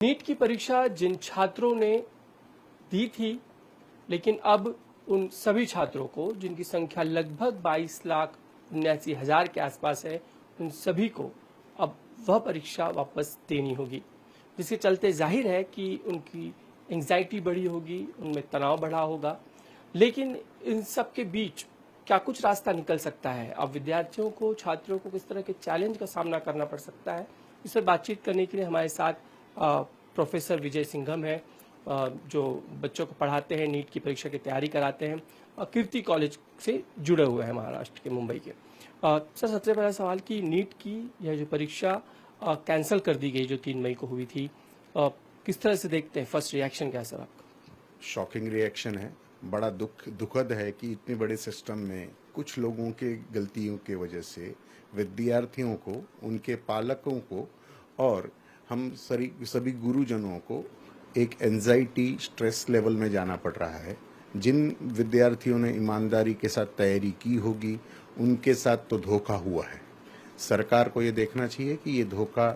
NEET की परीक्षा जिन छात्रों ने दी थी, लेकिन अब उन सभी छात्रों को जिनकी संख्या लगभग 22,79,000 के आसपास है, उन सभी को अब वह परीक्षा वापस देनी होगी, जिसके चलते जाहिर है कि उनकी एंग्जाइटी बढ़ी होगी, उनमें तनाव बढ़ा होगा। लेकिन इन सब के बीच क्या कुछ रास्ता निकल सकता है? अब विद्यार्थियों को, छात्रों को किस तरह के चैलेंज का सामना करना पड़ सकता है, इस पर बातचीत करने के लिए हमारे साथ प्रोफेसर विजय सिंघम है, जो बच्चों को पढ़ाते हैं, नीट की परीक्षा की तैयारी कराते हैं, कीर्ति कॉलेज से जुड़े हुए हैं महाराष्ट्र के, मुंबई के। सर, सबसे पहला सवाल कि नीट की यह जो परीक्षा कैंसिल कर दी गई जो 3 मई को हुई थी, किस तरह से देखते हैं? फर्स्ट रिएक्शन क्या है सर आपका? शॉकिंग रिएक्शन है। बड़ा दुखद है कि इतने बड़े सिस्टम में कुछ लोगों के गलतियों के वजह से विद्यार्थियों को, उनके पालकों को और हम सभी गुरुजनों को एक एंजाइटी, स्ट्रेस लेवल में जाना पड़ रहा है। जिन विद्यार्थियों ने ईमानदारी के साथ तैयारी की होगी, उनके साथ तो धोखा हुआ है। सरकार को ये देखना चाहिए कि ये धोखा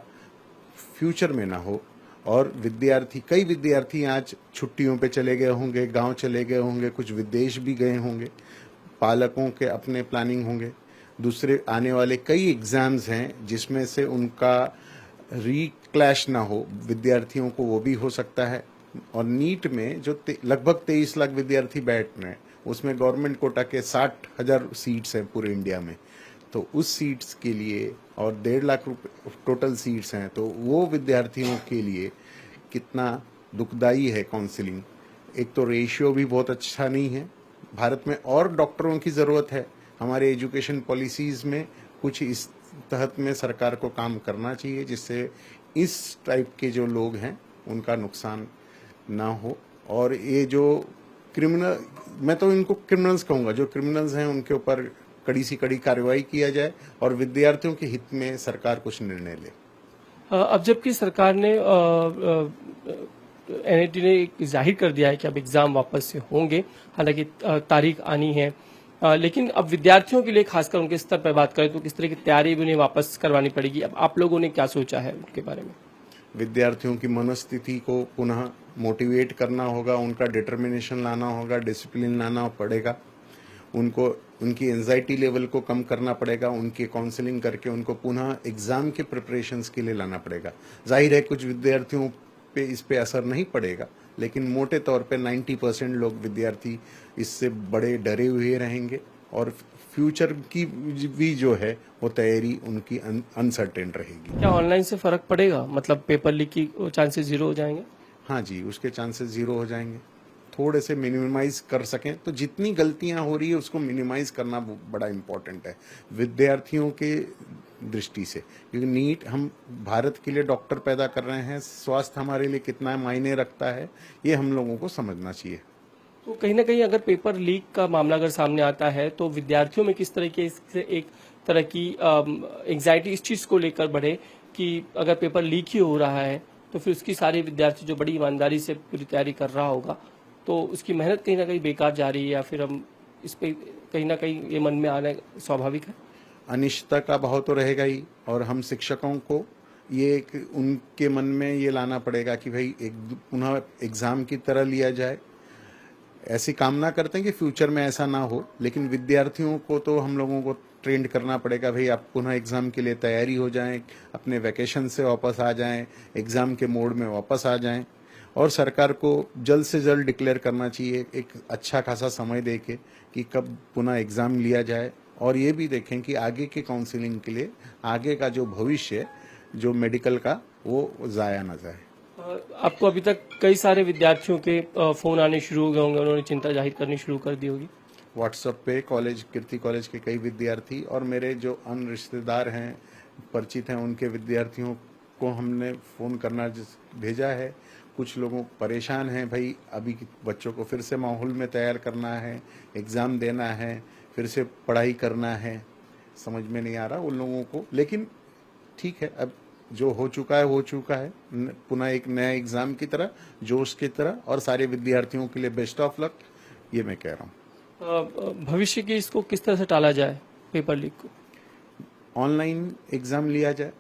फ्यूचर में ना हो। और कई विद्यार्थी आज छुट्टियों पे चले गए होंगे, गांव चले गए होंगे, कुछ विदेश भी गए होंगे, पालकों के अपने प्लानिंग होंगे। दूसरे आने वाले कई एग्जाम्स हैं जिसमें से उनका क्लैश ना हो, विद्यार्थियों को वो भी हो सकता है। और नीट में जो लगभग 23 लाख विद्यार्थी बैठ रहे हैं, उसमें गवर्नमेंट कोटा के 60,000 सीट्स हैं पूरे इंडिया में। तो उस सीट्स के लिए और 1.5 लाख टोटल सीट्स हैं, तो वो विद्यार्थियों के लिए कितना दुखदाई है काउंसलिंग। एक तो रेशियो भी बहुत अच्छा नहीं है। भारत में और डॉक्टरों की ज़रूरत है। हमारे एजुकेशन पॉलिसीज़ में कुछ इस तहत में सरकार को काम करना चाहिए, जिससे इस टाइप के जो लोग हैं उनका नुकसान ना हो। और ये जो क्रिमिनल, मैं तो इनको क्रिमिनल्स कहूँगा, जो क्रिमिनल्स हैं उनके ऊपर कड़ी से कड़ी कार्रवाई किया जाए और विद्यार्थियों के हित में सरकार कुछ निर्णय ले। अब जबकि सरकार ने एनआईटी ने जाहिर कर दिया है कि अब एग्जाम वापस से होंगे, हालांकि तारीख आनी है, लेकिन अब विद्यार्थियों के लिए खासकर उनके स्तर पर बात करें तो किस तरह की तैयारी भी उन्हें वापस करवानी पड़ेगी? अब आप लोगों ने क्या सोचा है उनके बारे में? विद्यार्थियों की मनस्थिति को पुनः मोटिवेट करना होगा, उनका डिटर्मिनेशन लाना होगा, डिसिप्लिन लाना पड़ेगा, उनको उनकी एंजाइटी लेवल को कम करना पड़ेगा, उनकी काउंसलिंग करके उनको पुनः एग्जाम के प्रिपरेशंस के लिए लाना पड़ेगा। जाहिर है कुछ विद्यार्थियों पे इस पे असर नहीं पड़ेगा, लेकिन मोटे तौर पे 90% लोग विद्यार्थी इससे बड़े डरे हुए रहेंगे और फ्यूचर की भी जो है वो तैयारी उनकी अनसर्टेन रहेगी। क्या ऑनलाइन से फर्क पड़ेगा? मतलब पेपर लीक की चांसेस 0 हो जाएंगे? हाँ जी, उसके चांसेस 0 हो जाएंगे। थोड़े से मिनिमाइज कर सकें तो जितनी गलतियां हो रही है उसको मिनिमाइज करना बड़ा इम्पोर्टेंट है विद्यार्थियों के दृष्टि से, क्योंकि नीट हम भारत के लिए डॉक्टर पैदा कर रहे हैं। स्वास्थ्य हमारे लिए कितना मायने रखता है ये हम लोगों को समझना चाहिए। तो कहीं ना कहीं अगर पेपर लीक का मामला अगर सामने आता है तो विद्यार्थियों में किस तरह के इससे एक तरह की एंग्जाइटी इस चीज को लेकर बढ़े कि अगर पेपर लीक ही हो रहा है तो फिर उसकी सारे विद्यार्थी जो बड़ी ईमानदारी से पूरी तैयारी कर रहा होगा तो उसकी मेहनत कहीं ना कहीं बेकार जा रही है, या फिर हम इस पे कहीं ना कहीं ये मन में आना स्वाभाविक है? अनिश्चितता का भाव तो रहेगा ही, और हम शिक्षकों को ये उनके मन में ये लाना पड़ेगा कि भाई एक पुनः एग्जाम की तरह लिया जाए। ऐसी कामना करते हैं कि फ्यूचर में ऐसा ना हो, लेकिन विद्यार्थियों को तो हम लोगों को ट्रेंड करना पड़ेगा। भाई आप पुनः एग्जाम के लिए तैयारी हो जाएं, अपने वैकेशन से वापस आ जाएं, एग्जाम के मोड में वापस आ जाएं। और सरकार को जल्द से जल्द डिक्लेयर करना चाहिए एक अच्छा खासा समय देके कि कब पुनः एग्जाम लिया जाए। और ये भी देखें कि आगे के काउंसलिंग के लिए आगे का जो भविष्य जो मेडिकल का वो जाया ना जाए। आपको अभी तक कई सारे विद्यार्थियों के फोन आने शुरू हो गए होंगे, उन्होंने चिंता जाहिर करनी शुरू कर दी होगी। व्हाट्सएप पे कीर्ति कॉलेज के कई विद्यार्थी और मेरे जो अन्य रिश्तेदार हैं, परिचित हैं, उनके विद्यार्थियों को हमने फ़ोन करना भेजा है। कुछ लोगों परेशान हैं, भाई अभी बच्चों को फिर से माहौल में तैयार करना है, एग्ज़ाम देना है, फिर से पढ़ाई करना है, समझ में नहीं आ रहा उन लोगों को। लेकिन ठीक है, अब जो हो चुका है हो चुका है। पुनः एक नया एग्ज़ाम की तरह, जोश की तरह, और सारे विद्यार्थियों के लिए बेस्ट ऑफ लक, ये मैं कह रहा हूँ। भविष्य की इसको किस तरह से टाला जाए पेपर लीक को? ऑनलाइन एग्ज़ाम लिया जाए,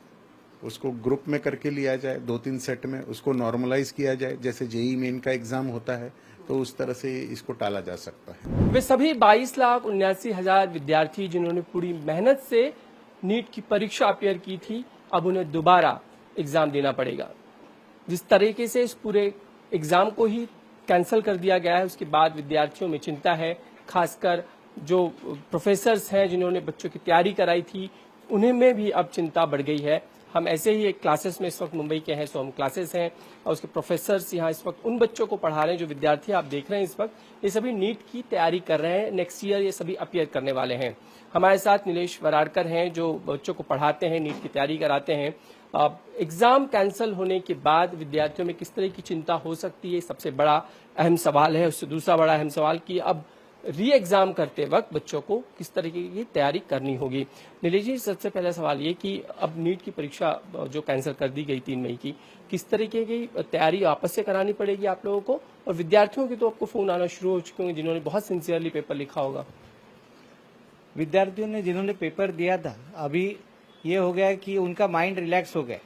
उसको ग्रुप में करके लिया जाए, 2-3 सेट में उसको नॉर्मलाइज किया जाए, जैसे जेईई मेन का एग्जाम होता है, तो उस तरह से इसको टाला जा सकता है। वे सभी 22,79,000 विद्यार्थी जिन्होंने पूरी मेहनत से नीट की परीक्षा अपीयर की थी, अब उन्हें दोबारा एग्जाम देना पड़ेगा। जिस तरीके से इस पूरे एग्जाम को ही कैंसिल कर दिया गया है, उसके बाद विद्यार्थियों में चिंता है, खासकर जो प्रोफेसर्स हैं जिन्होंने बच्चों की तैयारी कराई थी, उन्हें में भी अब चिंता बढ़ गई है। हम ऐसे ही एक क्लासेस में इस वक्त मुंबई के हैं, सोम क्लासेस हैं, और उसके प्रोफेसर्स यहाँ इस वक्त उन बच्चों को पढ़ा रहे हैं, जो विद्यार्थी आप देख रहे हैं इस वक्त, ये सभी नीट की तैयारी कर रहे हैं। नेक्स्ट ईयर ये सभी अपीयर करने वाले हैं। हमारे साथ नीलेश वराडकर हैं, जो बच्चों को पढ़ाते हैं, नीट की तैयारी कराते हैं। एग्जाम कैंसिल होने के बाद विद्यार्थियों में किस तरह की चिंता हो सकती है, सबसे बड़ा अहम सवाल है। उससे दूसरा बड़ा अहम सवाल कि अब री एग्जाम करते वक्त बच्चों को किस तरीके की तैयारी करनी होगी। नीलेश जी, सबसे पहला सवाल ये कि अब नीट की परीक्षा जो कैंसिल कर दी गई 3 मई की, किस तरीके की तैयारी वापस से करानी पड़ेगी आप लोगों को? और विद्यार्थियों के तो आपको फोन आना शुरू हो चुके होंगे जिन्होंने बहुत सिंसियरली पेपर लिखा होगा। विद्यार्थियों ने जिन्होंने पेपर दिया था, अभी ये हो गया है कि उनका माइंड रिलैक्स हो गया।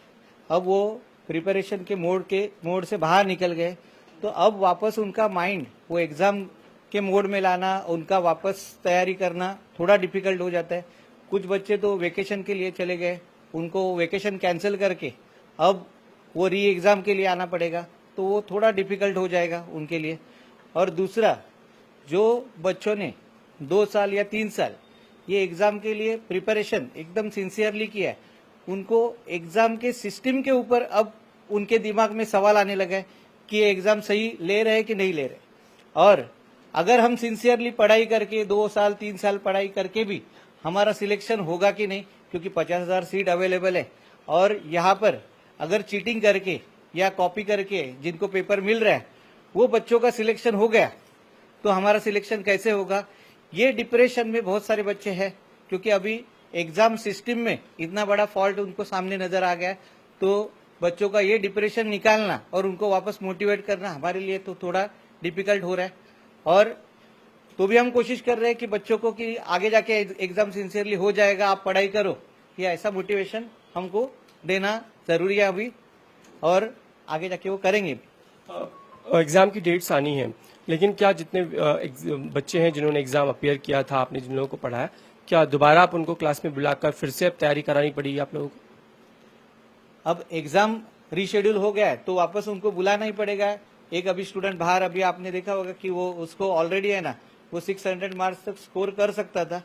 अब वो प्रिपरेशन के मोड से बाहर निकल गए, तो अब वापस उनका माइंड वो एग्जाम के मोड में लाना, उनका वापस तैयारी करना थोड़ा डिफिकल्ट हो जाता है। कुछ बच्चे तो वेकेशन के लिए चले गए, उनको वेकेशन कैंसिल करके अब वो री एग्जाम के लिए आना पड़ेगा, तो वो थोड़ा डिफिकल्ट हो जाएगा उनके लिए। और दूसरा, जो बच्चों ने 2 साल या 3 साल ये एग्जाम के लिए प्रिपरेशन एकदम सिंसियरली किया है, उनको एग्जाम के सिस्टम के ऊपर अब उनके दिमाग में सवाल आने लगा है कि ये एग्जाम सही ले रहे कि नहीं ले रहे। और अगर हम सिंसियरली पढ़ाई करके 2 साल 3 साल पढ़ाई करके भी हमारा सिलेक्शन होगा कि नहीं, क्योंकि 50,000 सीट अवेलेबल है, और यहाँ पर अगर चीटिंग करके या कॉपी करके जिनको पेपर मिल रहा है वो बच्चों का सिलेक्शन हो गया, तो हमारा सिलेक्शन कैसे होगा? ये डिप्रेशन में बहुत सारे बच्चे हैं, क्योंकि अभी एग्जाम सिस्टम में इतना बड़ा फॉल्ट उनको सामने नजर आ गया है। तो बच्चों का ये डिप्रेशन निकालना और उनको वापस मोटिवेट करना हमारे लिए तो थोड़ा डिफिकल्ट हो रहा है। और तो भी हम कोशिश कर रहे हैं कि बच्चों को कि आगे जाके एग्जाम सिंसियरली हो जाएगा, आप पढ़ाई करो, ये ऐसा मोटिवेशन हमको देना जरूरी है अभी, और आगे जाके वो करेंगे भी। एग्जाम की डेट्स आनी है, लेकिन क्या जितने बच्चे हैं जिन्होंने एग्जाम अपीयर किया था, आपने जिन लोगों को पढ़ाया, क्या दोबारा आप उनको क्लास में बुलाकर फिर से अब तैयारी करानी पड़ेगी आप लोगों को? अब एग्जाम रीशेड्यूल हो गया है तो वापस उनको बुलाना ही पड़ेगा। एक अभी स्टूडेंट बाहर, अभी आपने देखा होगा कि वो उसको ऑलरेडी है ना, वो 600 मार्क्स तक स्कोर कर सकता था।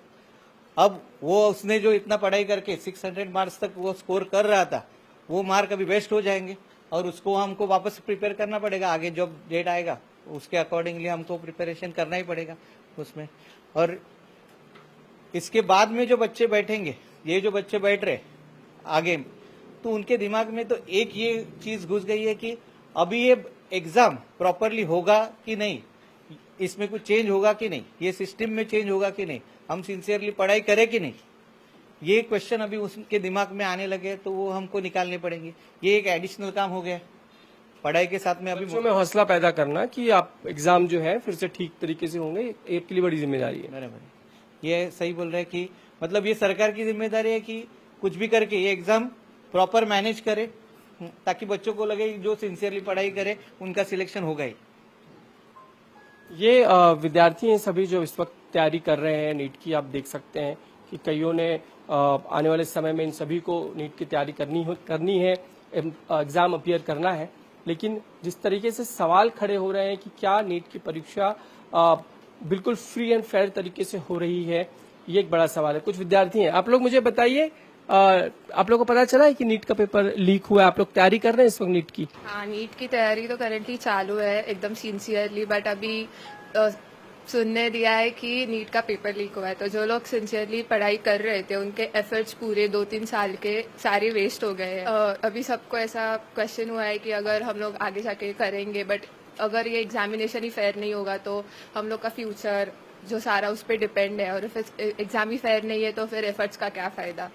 अब वो उसने जो इतना पढ़ाई करके 600 मार्क्स तक वो स्कोर कर रहा था, वो मार्क अभी वेस्ट हो जाएंगे, और उसको हमको वापस प्रिपेयर करना पड़ेगा। आगे जब डेट आएगा उसके अकॉर्डिंगली हमको प्रिपरेशन करना ही पड़ेगा उसमें। और इसके बाद में जो बच्चे बैठेंगे, ये जो बच्चे बैठ रहे आगे, तो उनके दिमाग में तो एक ये चीज घुस गई है कि अभी ये एग्जाम प्रॉपरली होगा कि नहीं, इसमें कुछ चेंज होगा कि नहीं, ये सिस्टम में चेंज होगा कि नहीं, हम सिंसियरली पढ़ाई करें कि नहीं, ये क्वेश्चन अभी उसके दिमाग में आने लगे, तो वो हमको निकालने पड़ेंगे। ये एक एडिशनल काम हो गया पढ़ाई के साथ में। अभी बच्चों में हौसला पैदा करना कि आप एग्जाम जो है फिर से ठीक तरीके से होंगे, एक के लिए बड़ी जिम्मेदारी है। बराबर, ये सही बोल रहे हैं कि मतलब ये सरकार की जिम्मेदारी है कि कुछ भी करके ये एग्जाम प्रॉपर मैनेज करे, ताकि बच्चों को लगे जो सिंसियरली पढ़ाई करे उनका सिलेक्शन होगा ही। ये विद्यार्थी हैं सभी जो इस वक्त तैयारी कर रहे हैं नीट की। आप देख सकते हैं कि कईयों ने आने वाले समय में इन सभी को नीट की तैयारी करनी है, एग्जाम अपीयर करना है। लेकिन जिस तरीके से सवाल खड़े हो रहे हैं कि क्या नीट की परीक्षा बिल्कुल फ्री एंड फेयर तरीके से हो रही है, ये एक बड़ा सवाल है। कुछ विद्यार्थी हैं, आप लोग मुझे बताइए, आप लोगों को पता चला है कि नीट का पेपर लीक हुआ है? आप लोग तैयारी कर रहे हैं इस वक्त नीट की? हाँ, नीट की तैयारी तो करेंटली चालू है एकदम सिंसियरली, बट अभी सुनने दिया है कि नीट का पेपर लीक हुआ है। तो जो लोग सिंसियरली पढ़ाई कर रहे थे उनके एफर्ट्स पूरे 2-3 साल के सारे वेस्ट हो गए हैं। अभी सबको ऐसा क्वेश्चन हुआ है कि अगर हम लोग आगे जाके करेंगे, बट अगर ये एग्जामिनेशन ही फेयर नहीं होगा तो हम लोग का फ्यूचर जो सारा उस पर डिपेंड है, और एग्जाम ही फेयर नहीं है तो फिर एफर्ट्स का क्या फायदा।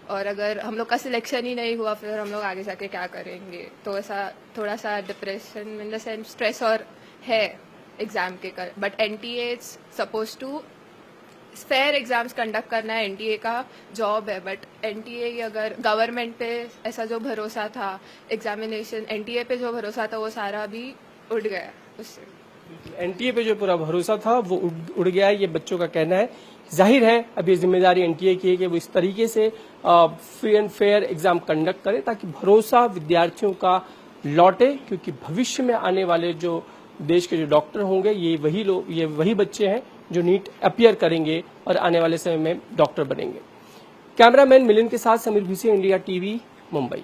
और अगर हम लोग का सिलेक्शन ही नहीं हुआ फिर हम लोग आगे जाके क्या करेंगे। तो ऐसा थोड़ा सा depression in the sense stress और है एग्जाम के कर, but NTA is suppose to fair exams conduct करना है एनटीए का जॉब है, बट एनटीए अगर गवर्नमेंट पे ऐसा जो भरोसा था, एग्जामिनेशन एनटीए पे जो भरोसा था वो सारा अभी उड़ गया उससे। एनटीए पे जो पूरा भरोसा था वो उड़ गया है, ये बच्चों का कहना है। जाहिर है अब ये जिम्मेदारी एनटीए की है कि वो इस तरीके से free and fair exam conduct करे ताकि भरोसा विद्यार्थियों का लौटे, क्योंकि भविष्य में आने वाले जो देश के जो डॉक्टर होंगे ये वही बच्चे हैं जो नीट अपीयर करेंगे और आने वाले समय में डॉक्टर बनेंगे। कैमरामैन मिलिंद के साथ समीर भिसे, इंडिया टीवी, मुंबई।